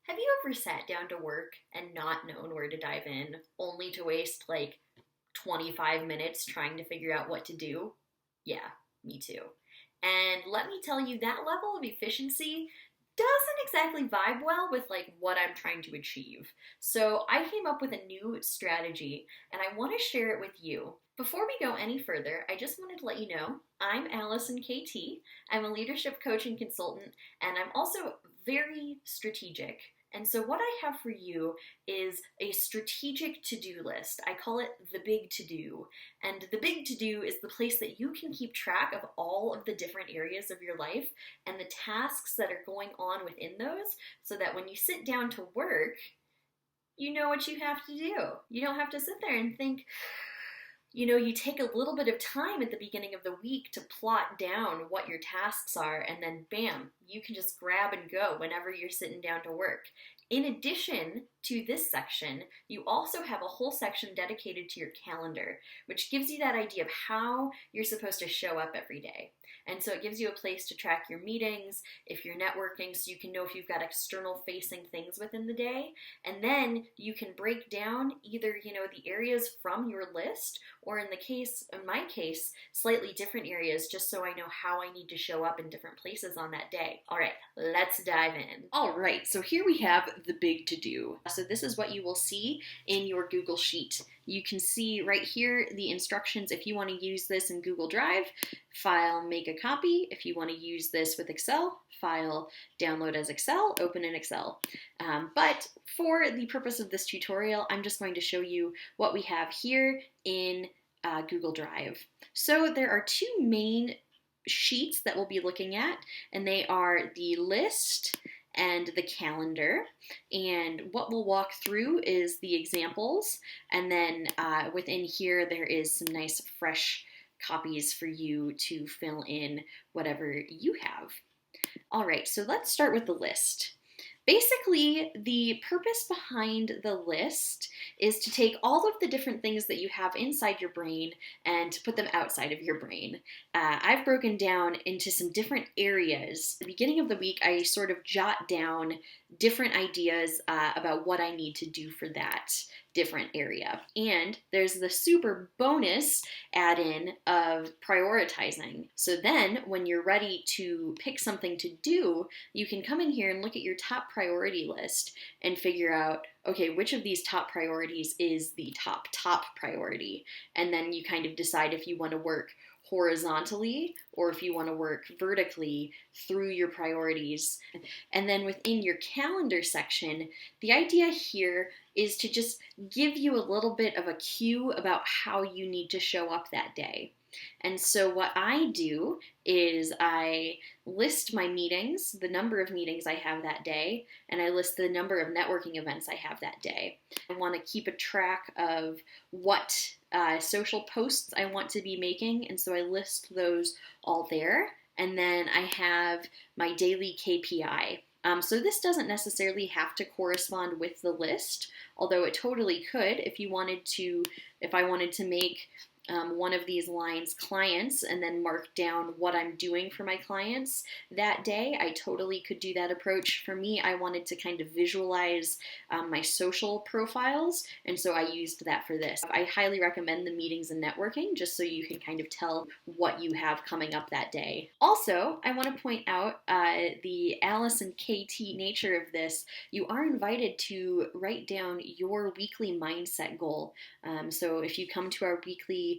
Have you ever sat down to work and not known where to dive in, only to waste like 25 minutes trying to figure out what to do? Yeah, me too. And let me tell you, that level of efficiency doesn't exactly vibe well with like what I'm trying to achieve. So I came up with a new strategy and I want to share it with you. Before we go any further, I just wanted to let you know I'm Allison KT. I'm a leadership coach and consultant, and I'm also very strategic. And so, what I have for you is a strategic to do list. I call it the Big ToDo. And the Big ToDo is the place that you can keep track of all of the different areas of your life and the tasks that are going on within those, so that when you sit down to work, you know what you have to do. You don't have to sit there and think, you take a little bit of time at the beginning of the week to plot down what your tasks are, and then bam, you can just grab and go whenever you're sitting down to work. In addition to this section, you also have a whole section dedicated to your calendar, which gives you that idea of how you're supposed to show up every day. And so it gives you a place to track your meetings, if you're networking, so you can know if you've got external facing things within the day. And then you can break down either, the areas from your list, or in my case, slightly different areas, just so I know how I need to show up in different places on that day. All right, let's dive in. All right, so here we have the Big ToDo. So this is what you will see in your Google Sheet. You can see right here the instructions if you want to use this in Google Drive. File, make a copy. If you want to use this with Excel, file, download as Excel, open in Excel. But for the purpose of this tutorial, I'm just going to show you what we have here in Google Drive. So there are two main sheets that we'll be looking at, and they are the list and the calendar. And what we'll walk through is the examples, and then within here there is some nice fresh copies for you to fill in whatever you have. All right, so let's start with the list. Basically, the purpose behind the list is to take all of the different things that you have inside your brain and to put them outside of your brain. I've broken down into some different areas. At the beginning of the week, I sort of jot down different ideas about what I need to do for that different area. And there's the super bonus add-in of prioritizing. So then when you're ready to pick something to do, you can come in here and look at your top priority list and figure out, okay, which of these top priorities is the top priority? And then you kind of decide if you want to work horizontally or if you want to work vertically through your priorities. And then within your calendar section, the idea here is to just give you a little bit of a cue about how you need to show up that day. And so what I do is I list my meetings, the number of meetings I have that day, and I list the number of networking events I have that day. I want to keep a track of what social posts I want to be making, and so I list those all there. And then I have my daily KPI. So this doesn't necessarily have to correspond with the list, although it totally could if I wanted to make one of these lines clients and then mark down what I'm doing for my clients that day. I totally could do that approach. For me, I wanted to kind of visualize my social profiles, and so I used that for this. I highly recommend the meetings and networking just so you can kind of tell what you have coming up that day. Also, I want to point out the Allison KT nature of this. You are invited to write down your weekly mindset goal. So if you come to our weekly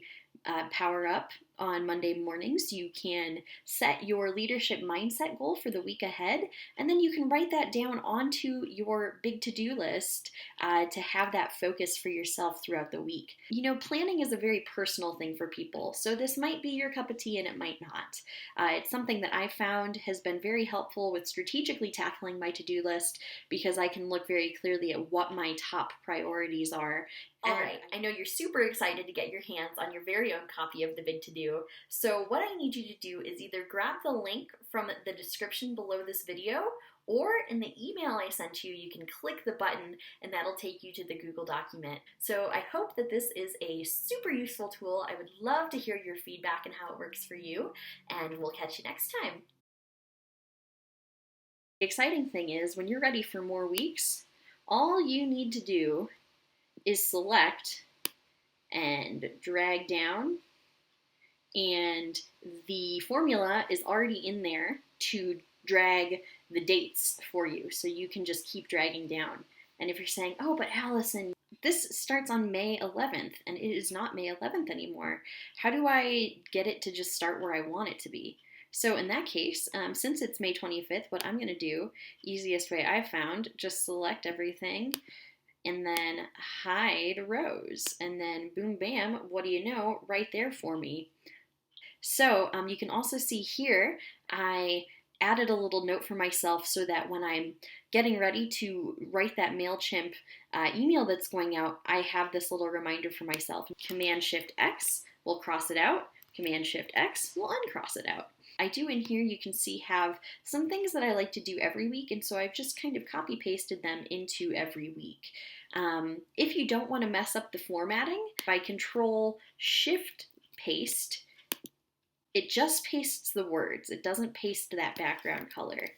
Power Up on Monday mornings, you can set your leadership mindset goal for the week ahead, and then you can write that down onto your Big ToDo list to have that focus for yourself throughout the week. Planning is a very personal thing for people, so this might be your cup of tea and it might not. It's something that I found has been very helpful with strategically tackling my to-do list because I can look very clearly at what my top priorities are. All right, I know you're super excited to get your hands on your very own copy of the Big ToDo. So what I need you to do is either grab the link from the description below this video, or in the email I sent you, you can click the button and that'll take you to the Google document. So I hope that this is a super useful tool. I would love to hear your feedback and how it works for you, and we'll catch you next time. The exciting thing is when you're ready for more weeks, all you need to do is select and drag down, and the formula is already in there to drag the dates for you. So you can just keep dragging down. And if you're saying, oh, but Allison, this starts on May 11th and it is not May 11th anymore, how do I get it to just start where I want it to be? So in that case, since it's May 25th, what I'm going to do, easiest way I've found, just select everything and then hide rows. And then boom, bam, what do you know, right there for me. So you can also see here, I added a little note for myself so that when I'm getting ready to write that MailChimp email that's going out, I have this little reminder for myself. Command-Shift-X will cross it out. Command-Shift-X will uncross it out. I do in here, you can see, have some things that I like to do every week, and so I've just kind of copy pasted them into every week. If you don't want to mess up the formatting, by Control-Shift-Paste, it just pastes the words. It doesn't paste that background color.